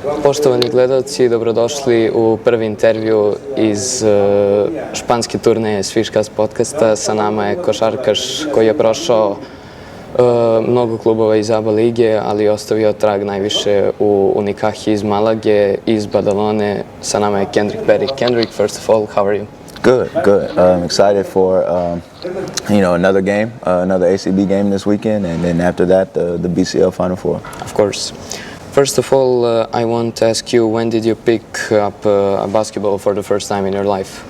Poštovani gledalci, dobrodošli u prvi intervju iz španske turneje SwishCast podcasta. Sa nama je košarkaš koji je prošao mnogo klubova iz ABA lige, ali ostavio trag najviše u Unikahe iz Malage, iz Badalone. Sa nama je Kendrik Perijem. Kendrik, first of all, how are you? Good. I'm excited for another game, another ACB game this weekend, and then after that, the BCL Final Four. Of course. First of all, I want to ask you, when did you pick up basketball for the first time in your life?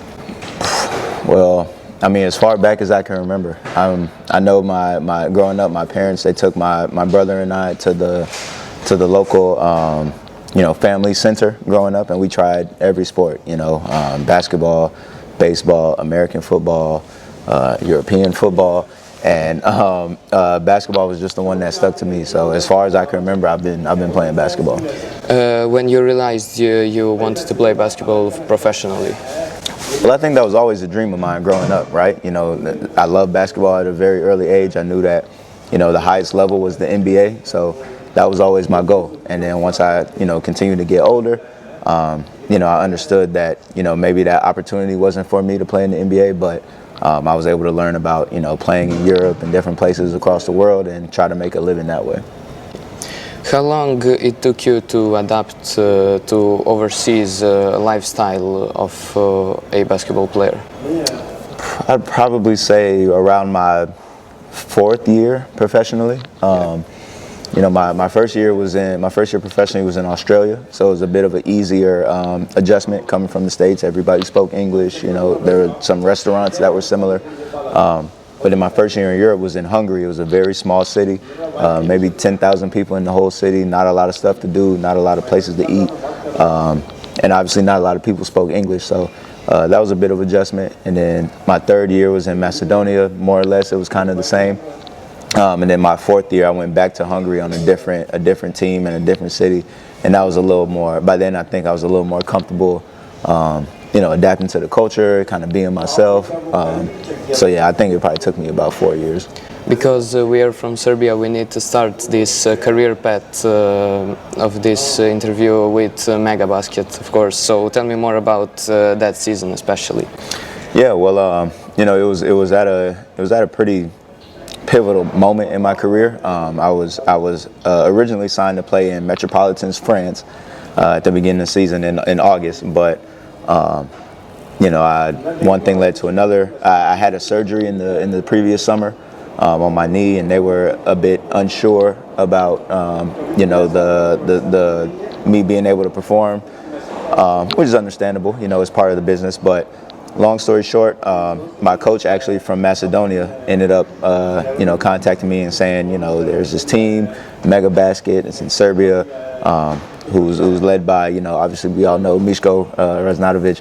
Well, I mean, as far back as I can remember. I know my growing up, my parents, they took my brother and I to the local family center growing up, and we tried every sport. Basketball, baseball, American football, European football. And basketball was just the one that stuck to me. So as far as I can remember, I've been playing basketball. When you realized you wanted to play basketball professionally? Well, I think that was always a dream of mine growing up, right? I loved basketball at a very early age. I knew that, the highest level was the NBA. So that was always my goal. And then once I, continued to get older, I understood that, maybe that opportunity wasn't for me to play in the NBA, but I was able to learn about, playing in Europe and different places across the world and try to make a living that way. How long it took you to adapt to overseas lifestyle of a basketball player? I'd probably say around my fourth year professionally. My first year professionally was in Australia, so it was a bit of an easier adjustment coming from the States. Everybody spoke English. There were some restaurants that were similar. But in my first year in Europe was in Hungary. It was a very small city, maybe 10,000 people in the whole city. Not a lot of stuff to do, not a lot of places to eat, and obviously not a lot of people spoke English. So that was a bit of adjustment. And then my third year was in Macedonia. More or less, it was kind of the same. And then my fourth year, I went back to Hungary on a different team in a different city, and that was a little more. By then, I think I was a little more comfortable, adapting to the culture, kind of being myself. So yeah, I think it probably took me about 4 years. Because we are from Serbia, we need to start this career path of this interview with Mega Basket, of course. So tell me more about that season, especially. Yeah, well, it was at a pretty pivotal moment in my career. I was originally signed to play in Metropolitans, France, at the beginning of the season in August, but one thing led to another. I had a surgery in the previous summer on my knee, and they were a bit unsure about the me being able to perform, which is understandable. It's part of the business, but. Long story short, my coach actually from Macedonia ended up, contacting me and saying, there's this team, Mega Basket, it's in Serbia, who's led by, obviously we all know Miško Raznadović.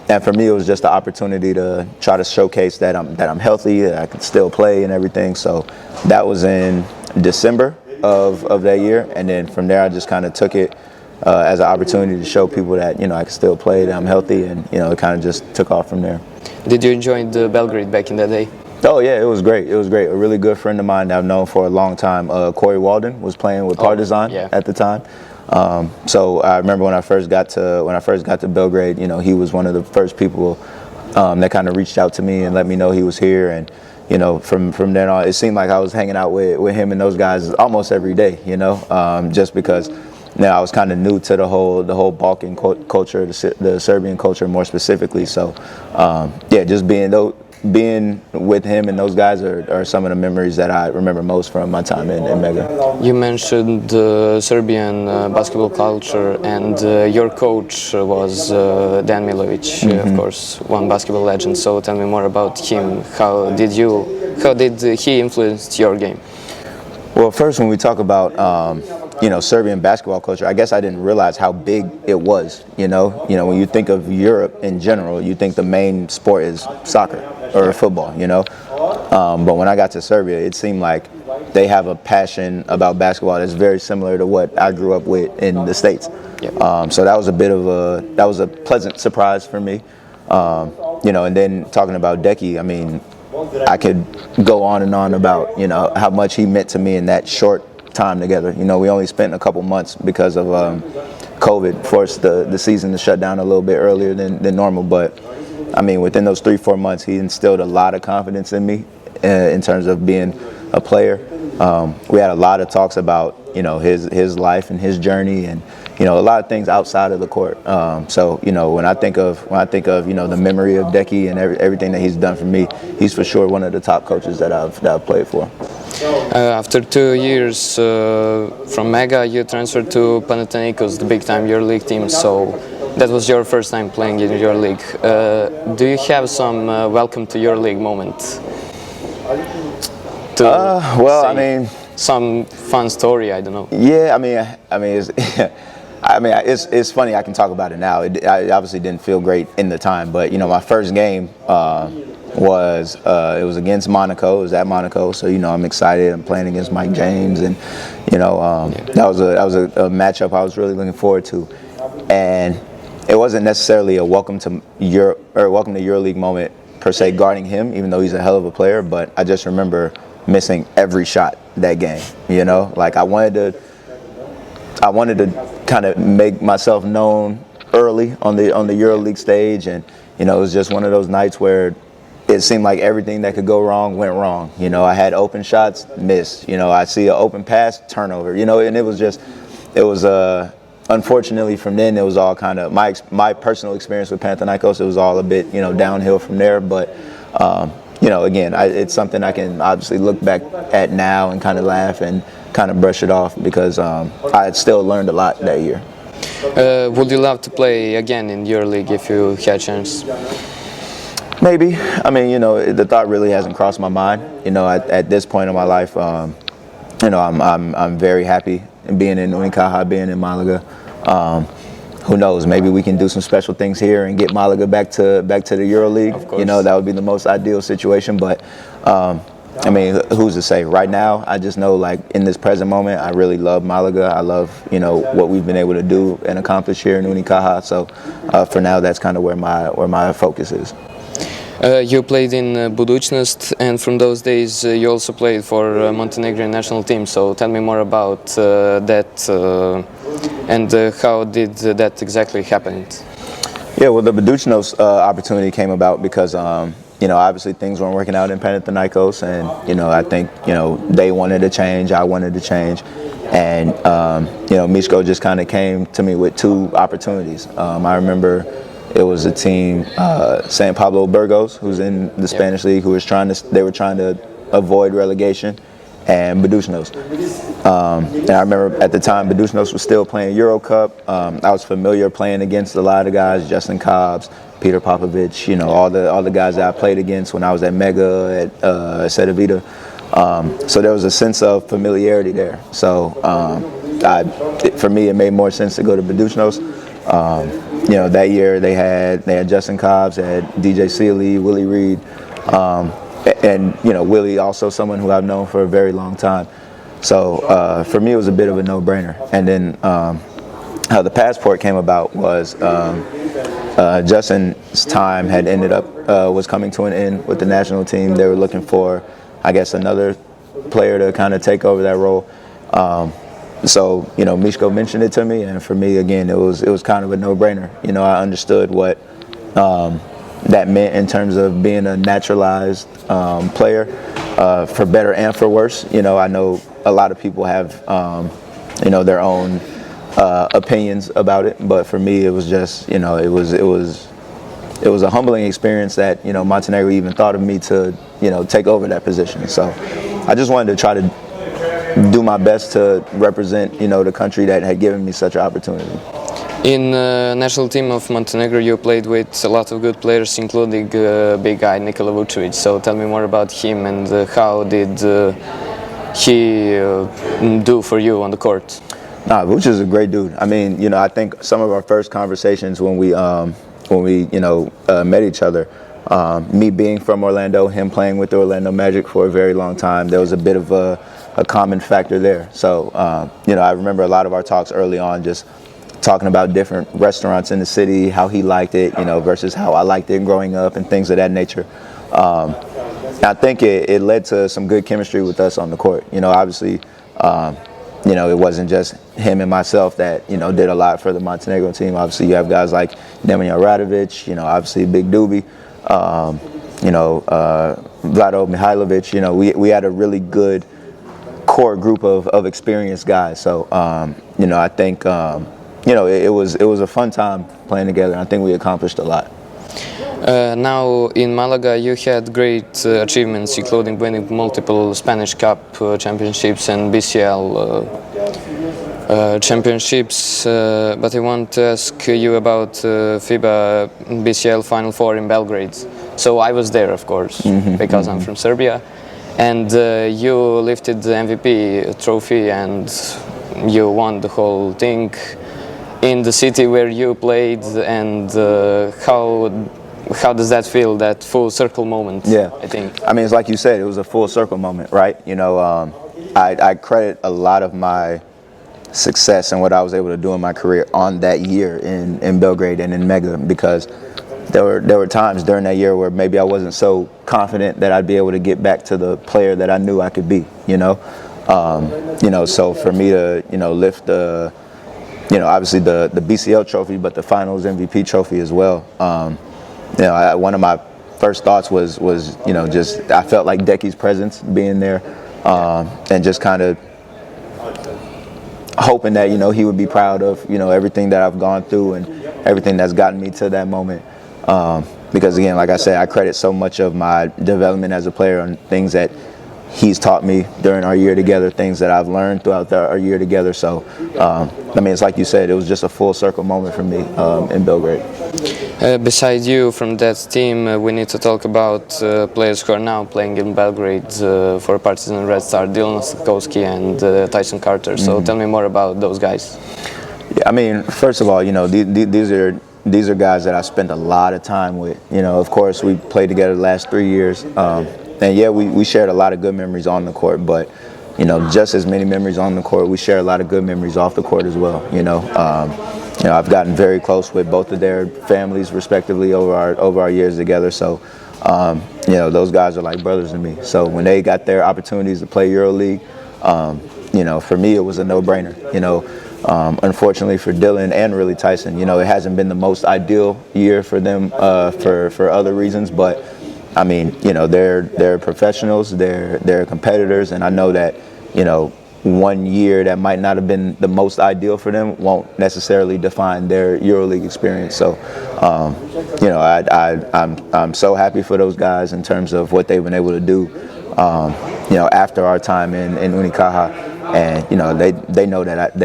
And for me, it was just the opportunity to try to showcase that I'm healthy, that I can still play and everything. So that was in December of that year, and then from there I just kind of took it. As an opportunity to show people that I can still play, that I'm healthy, and it kind of just took off from there. Did you enjoy the Belgrade back in that day? Oh yeah, it was great. It was great. A really good friend of mine that I've known for a long time, Corey Walden, was playing with Partizan at the time. So I remember when I first got to Belgrade, he was one of the first people that kind of reached out to me and let me know he was here, and from then on, it seemed like I was hanging out with him and those guys almost every day. Just because. Now I was kind of new to the whole Balkan culture, the Serbian culture more specifically. So, just being with him and those guys are some of the memories that I remember most from my time in Mega. You mentioned the Serbian basketball culture, and your coach was Dan Milovic, of course, one basketball legend. So tell me more about him. How did he influence your game? Well, first, when we talk about Serbian basketball culture, I guess I didn't realize how big it was. When you think of Europe in general, you think the main sport is soccer or football. But when I got to Serbia, it seemed like they have a passion about basketball that's very similar to what I grew up with in the States. So that was a pleasant surprise for me. And then talking about Deki, I could go on and on about how much he meant to me in that short time together. You know, we only spent a couple months because of COVID forced the season to shut down a little bit earlier than normal. But I mean, within those 3-4 months, he instilled a lot of confidence in me in terms of being a player. We had a lot of talks about, you know, his life and his journey, and you know, a lot of things outside of the court. So you know, when I think of you know, the memory of Deki and everything that he's done for me, he's for sure one of the top coaches that I've played for. After 2 years from Mega, you transferred to Panathinaikos, the big-time Euroleague team. So that was your first time playing in Euroleague. Do you have some welcome to Euroleague moment? Well, I mean, some fun story. I don't know. Yeah, I mean, it's, it's funny. I can talk about it now. I obviously didn't feel great in the time, but you know, my first game was it was against Monaco. It was at Monaco, so you know, I'm excited. I'm playing against Mike James, and you know, that was a matchup I was really looking forward to. And it wasn't necessarily a welcome to Euroleague moment per se guarding him, even though he's a hell of a player. But I just remember missing every shot that game. You know, like I wanted to kind of make myself known early on the Euroleague stage, and you know, it was just one of those nights where it seemed like everything that could go wrong went wrong. You know, I had open shots, missed. You know, I see an open pass, turnover. You know, and it was unfortunately from then it was all kind of my personal experience with Panathinaikos. It was all a bit, you know, downhill from there. But you know, again, it's something I can obviously look back at now and kind of laugh and kind of brush it off because I had still learned a lot that year. Would you love to play again in Euroleague if you had a chance? Maybe. I mean, you know, the thought really hasn't crossed my mind. You know, at this point in my life, you know, I'm very happy being in Unikahe, being in Malage. Who knows? Maybe we can do some special things here and get Malage back to the EuroLeague. Of course. You know, that would be the most ideal situation. But I mean, who's to say? Right now, I just know, like in this present moment, I really love Malage. I love, you know, what we've been able to do and accomplish here in Unikahe. So for now, that's kind of where my focus is. You played in Budućnost, and from those days you also played for Montenegro national team. So tell me more about that and how did that exactly happen? Yeah, well, the Budućnost opportunity came about because you know, obviously things weren't working out in Panathinaikos, and you know, I think, you know, they wanted to change, I wanted to change, and you know, Miško just kind of came to me with 2 opportunities. I remember it was a team, San Pablo Burgos, who's in the Spanish league, who was they were trying to avoid relegation, and Budućnost. And I remember at the time Budućnost was still playing Euro Cup. I was familiar playing against a lot of guys, Justin Cobbs, Peter Popovich, you know, all the guys that I played against when I was at Mega, at Cedevita. So there was a sense of familiarity there. So for me, it made more sense to go to Budućnost. You know, that year they had Justin Cobbs, they had DJ Sealy, Willie Reed, and you know, Willie also someone who I've known for a very long time. So for me, it was a bit of a no-brainer. And then how the passport came about was Justin's time had ended up was coming to an end with the national team. They were looking for, I guess, another player to kind of take over that role. So, you know, Miško mentioned it to me, and for me, again, it was kind of a no-brainer. You know, I understood what that meant in terms of being a naturalized player, for better and for worse. You know, I know a lot of people have, you know, their own opinions about it, but for me, it was just, you know, it was a humbling experience that, you know, Montenegro even thought of me to, you know, take over that position. So I just wanted to try to do my best to represent, you know, the country that had given me such an opportunity. In national team of Montenegro, you played with a lot of good players, including big guy Nikola Vučević. So tell me more about him and how did he do for you on the court? Nah, Vuč is a great dude. I mean, you know, I think some of our first conversations when we you know, met each other, me being from Orlando, him playing with the Orlando Magic for a very long time, there was a bit of a common factor there. So, you know, I remember a lot of our talks early on just talking about different restaurants in the city, how he liked it, you know, versus how I liked it growing up and things of that nature. I think it led to some good chemistry with us on the court. You know, obviously, it wasn't just him and myself that, did a lot for the Montenegro team. Obviously, you have guys like Nemanja Radovic, obviously Big Doobie, Vlado Mihailovic. We had a really good core group of experienced guys. So, I think, it was a fun time playing together. I think we accomplished a lot. Now in Malaga you had great achievements, including winning multiple Spanish Cup championships and BCL championships, but I want to ask you about FIBA BCL Final Four in Belgrade. So I was there, of course, because I'm from Serbia, and you lifted the MVP trophy and you won the whole thing in the city where you played, and how does that feel, that full circle moment? Yeah, I think. I mean, it's like you said, it was a full circle moment, right? I credit a lot of my success and what I was able to do in my career on that year in Belgrade and in Mega, because there were times during that year where maybe I wasn't so confident that I'd be able to get back to the player that I knew I could be, So for me to, lift the, obviously the BCL trophy, but the Finals MVP trophy as well. One of my first thoughts was just I felt like Deki's presence being there, and just kind of hoping that he would be proud of everything that I've gone through and everything that's gotten me to that moment. Because again, like I said, I credit so much of my development as a player on things that he's taught me during our year together, things that I've learned throughout our year together. So, it's like you said, it was just a full circle moment for me in Belgrade. Besides you from that team, we need to talk about players who are now playing in Belgrade for Partizan Red Star, Dylan Stakowski and Tyson Carter. So tell me more about those guys. Yeah, first of all, these are guys that I spent a lot of time with. Of course, we played together the last 3 years. And yeah, we shared a lot of good memories on the court, but just as many memories on the court, we share a lot of good memories off the court as well. I've gotten very close with both of their families, respectively, over our years together. So, those guys are like brothers to me. So when they got their opportunities to play Euroleague, for me it was a no-brainer. Unfortunately for Dylan and really Tyson, it hasn't been the most ideal year for them for other reasons, but they're professionals, they're competitors, and I know that, 1 year that might not have been the most ideal for them won't necessarily define their EuroLeague experience. So, I'm so happy for those guys in terms of what they've been able to do, after our time in Unikahe, and they know that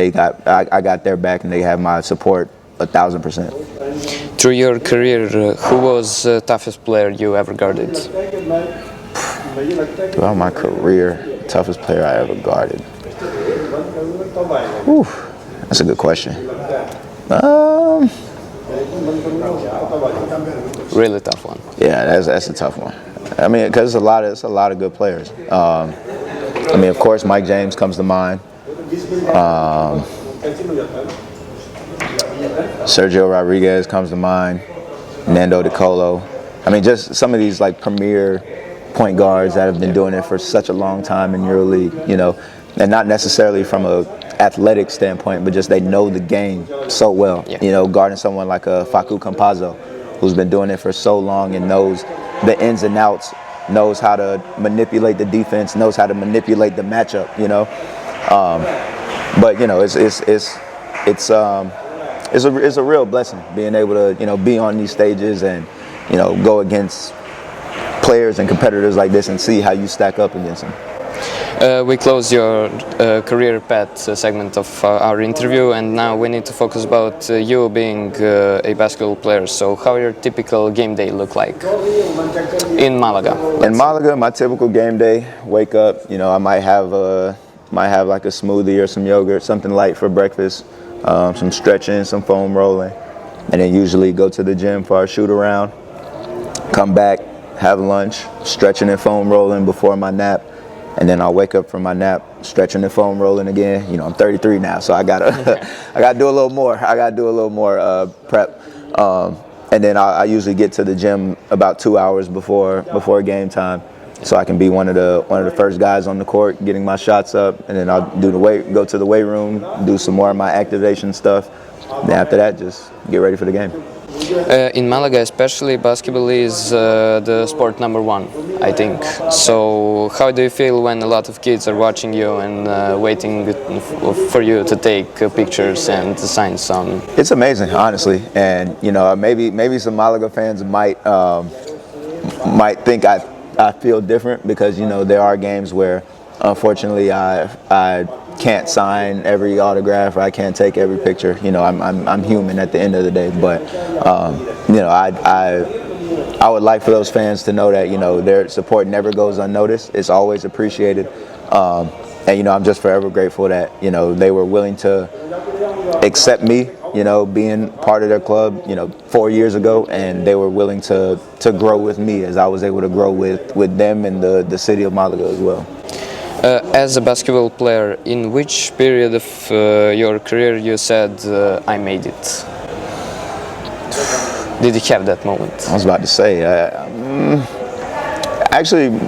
I got their back and they have my support 1,000%. Through your career, who was the toughest player you ever guarded? Throughout my career, toughest player I ever guarded. Whew, that's a good question. Really tough one. Yeah, that's a tough one. Because it's a lot of good players. Of course, Mike James comes to mind. Sergio Rodriguez comes to mind. Nando De Colo. Just some of these like premier point guards that have been doing it for such a long time in EuroLeague, and not necessarily from a athletic standpoint, but just they know the game so well. Yeah. Guarding someone like a Facu Campazzo, who's been doing it for so long and knows the ins and outs, knows how to manipulate the defense, knows how to manipulate the matchup. But it's a real blessing being able to be on these stages and go against players and competitors like this and see how you stack up against them. We close your career path segment of our interview, and now we need to focus about you being a basketball player. So how your typical game day look like in Malaga? In Malaga, my typical game day, wake up, I might have like a smoothie or some yogurt, something light for breakfast, some stretching, some foam rolling, and then usually go to the gym for our shoot around, come back, have lunch, stretching and foam rolling before my nap. And then I'll wake up from my nap, stretching and foam rolling again. I'm 33 now, so I gotta do a little more. I gotta do a little more prep. And then I usually get to the gym about 2 hours before game time. so I can be one of the first guys on the court, getting my shots up, and then I'll go to the weight room, do some more of my activation stuff. Then after that, just get ready for the game. In Malaga especially, basketball is the sport number one, I think. So how do you feel when a lot of kids are watching you and waiting for you to take pictures and to sign some? It's amazing, honestly, and maybe some Malaga fans might think I feel different because there are games where unfortunately I can't sign every autograph, or I can't take every picture. I'm human at the end of the day, but I would like for those fans to know that their support never goes unnoticed. It's always appreciated, and I'm just forever grateful that they were willing to accept me, being part of their club, 4 years ago, and they were willing to grow with me as I was able to grow with them and the city of Malaga as well. As a basketball player, in which period of your career you said, I made it? Did you have that moment? I was about to say, actually,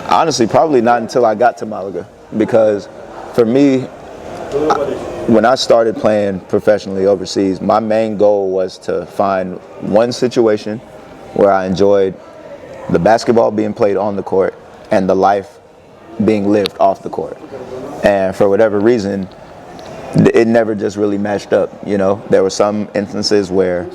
honestly, probably not until I got to Malaga, because for me, when I started playing professionally overseas, my main goal was to find one situation where I enjoyed the basketball being played on the court and the life being lived off the court. And for whatever reason, it never just really matched up. There were some instances where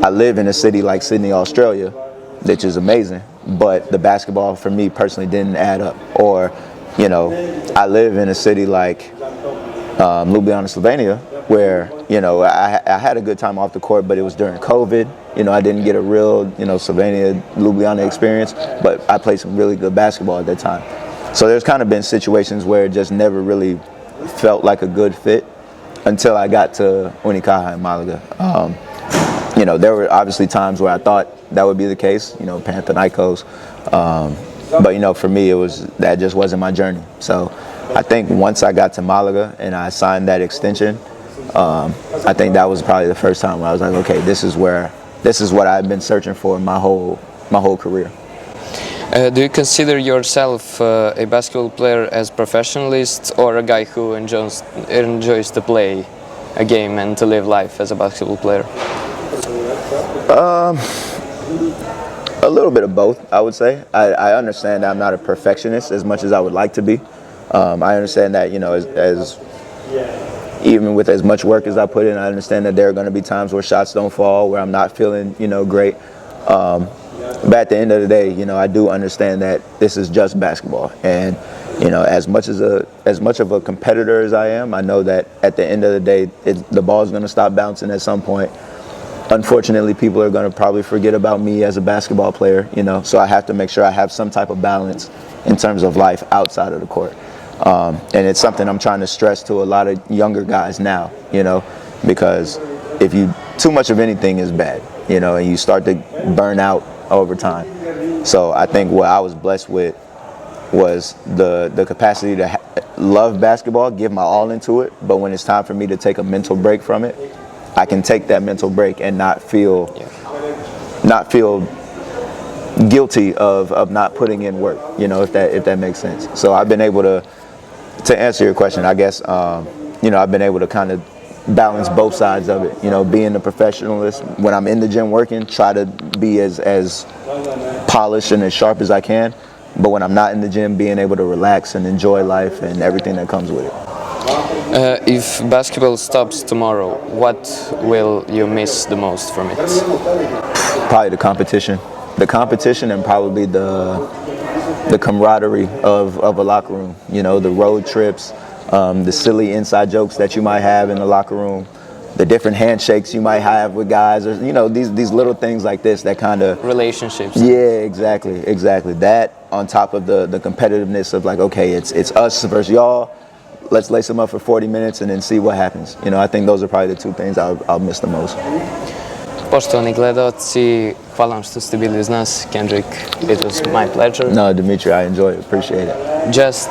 I live in a city like Sydney, Australia, which is amazing, but the basketball for me personally didn't add up. Or, I live in a city like Ljubljana, Slovenia, where I had a good time off the court, but it was during COVID. I didn't get a real Slovenia Ljubljana experience, but I played some really good basketball at that time. So there's kind of been situations where it just never really felt like a good fit until I got to Unikahe in Malaga. There were obviously times where I thought that would be the case, Panathinaikos. But for me, that just wasn't my journey. So I think once I got to Malaga and I signed that extension, I think that was probably the first time where I was like, okay, this is what I've been searching for my whole career. Do you consider yourself a basketball player as professionalist, or a guy who enjoys to play a game and to live life as a basketball player? A little bit of both, I would say. I understand that I'm not a perfectionist as much as I would like to be. I understand that as even with as much work as I put in, I understand that there are going to be times where shots don't fall, where I'm not feeling great. But at the end of the day, I do understand that this is just basketball, and as much of a competitor as I am, I know that at the end of the day, the ball's going to stop bouncing at some point. Unfortunately, people are going to probably forget about me as a basketball player, so I have to make sure I have some type of balance in terms of life outside of the court. And it's something I'm trying to stress to a lot of younger guys now, because too much of anything is bad, and you start to burn out over time. So I think what I was blessed with was the capacity to love basketball, give my all into it, but when it's time for me to take a mental break from it, I can take that mental break and not feel guilty of not putting in work, if that makes sense. So I've been able to answer your question, I guess, I've been able to kind of balance both sides of it. Being a professionalist, when I'm in the gym working, try to be as polished and as sharp as I can. But when I'm not in the gym, being able to relax and enjoy life and everything that comes with it. If basketball stops tomorrow, what will you miss the most from it? Probably the competition. The competition and probably the camaraderie of a locker room. The road trips, the silly inside jokes that you might have in the locker room, the different handshakes you might have with guys, or these little things like this that kind of relationships. Yeah, exactly. That on top of the competitiveness of like, okay, it's us versus y'all. Let's lace them up for 40 minutes and then see what happens. I think those are probably the two things I'll miss the most. Poštovani gledaoci, hvala vam što ste bili uz nas, Kendrik. It was my pleasure. No, Dimitri, I enjoy it. Appreciate it. Just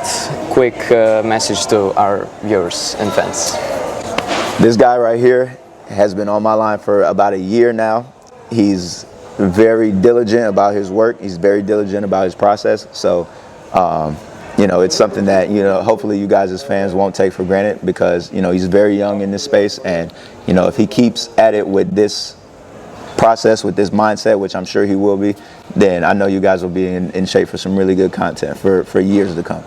quick message to our viewers and fans. This guy right here has been on my line for about a year now. He's very diligent about his work. He's very diligent about his process. So, you know, it's something that, you know, hopefully you guys as fans won't take for granted because, you know, he's very young in this space. And, you know, if he keeps at it with this process, with this mindset, which I'm sure he will be, then I know you guys will be in shape for some really good content for years to come.